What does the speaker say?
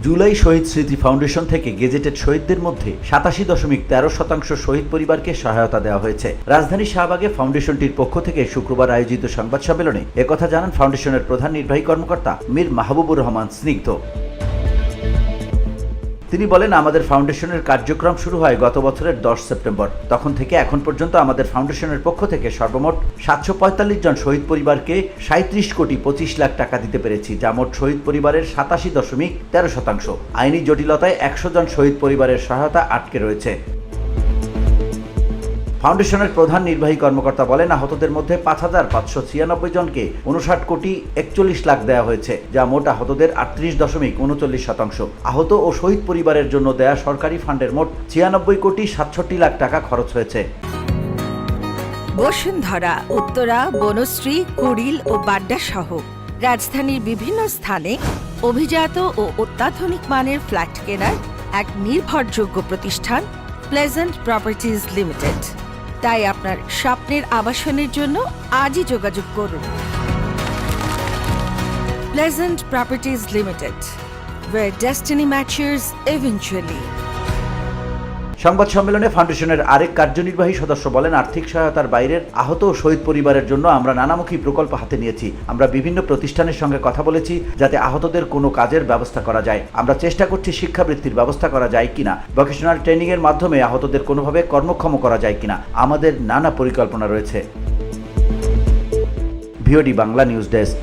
জুলাই শহীদ স্মৃতি ফাউন্ডেশন থেকে গেজেটেড শহীদদের মধ্যে 87.13% শহীদ পরিবারকে সহায়তা দেওয়া হয়েছে। রাজধানী শাহবাগে ফাউন্ডেশনটির পক্ষ থেকে শুক্রবার আয়োজিত সংবাদ সম্মেলনে একথা জানান ফাউন্ডেশনের প্রধান নির্বাহী কর্মকর্তা মীর মাহবুবুর রহমান স্নিগ্ধ। তিনি বলেন, আমাদের ফাউন্ডেশনের কার্যক্রম শুরু হয় গত বছরের 10 সেপ্টেম্বর। তখন থেকে এখন পর্যন্ত আমাদের ফাউন্ডেশনের পক্ষ থেকে সর্বমোট 745 জন শহীদ পরিবারকে 37.25 লাখ টাকা দিতে পেরেছি, যা মোট শহীদ পরিবারের 87.13%। আইনি জটিলতায় 100 জন শহীদ পরিবারের সহায়তা আটকে রয়েছে। ফাউন্ডেশনের প্রধান নির্বাহী কর্মকর্তা বলেন, আহতদের মধ্যে 5,596 জনকে 59.41 লাখ দেওয়া হয়েছে, যা মোট আহতদের 38.39%। আহত ও শহীদ পরিবারের জন্য দেয়া সরকারি ফান্ডের মোট 96.67 লাখ টাকা খরচ হয়েছে। বসুন্ধরা, উত্তরা, বনশ্রী, কুড়িল ও বাড্ডা সহ রাজধানীর বিভিন্ন স্থানে অভিজাত ও অত্যাধুনিক মানের ফ্ল্যাট কেনার এক নির্ভরযোগ্য প্রতিষ্ঠান প্লেজেন্ট প্রপার্টিজ লিমিটেড। তাই আপনার স্বপ্নের আবাসনের জন্য আজই যোগাযোগ করুন। Pleasant properties limited, where destiny matches eventually. সংবাদ সম্মেলনে ফাউন্ডেশনের আরেক কার্যনির্বাহী সদস্য বলেন, আর্থিক সহায়তার বাইরের আহত ও শহীদ পরিবারের জন্য আমরা নানামুখী প্রকল্প হাতে নিয়েছি। আমরা বিভিন্ন প্রতিষ্ঠানের সঙ্গে কথা বলেছি যাতে আহতদের কোনো কাজের ব্যবস্থা করা যায়। আমরা চেষ্টা করছি শিক্ষাবৃত্তির ব্যবস্থা করা যায় কিনা, ভোকেশনাল ট্রেনিং এর মাধ্যমে আহতদের কোনোভাবে কর্মক্ষম করা যায় কিনা। আমাদের নানা পরিকল্পনা রয়েছে। VOD Bangla news desk.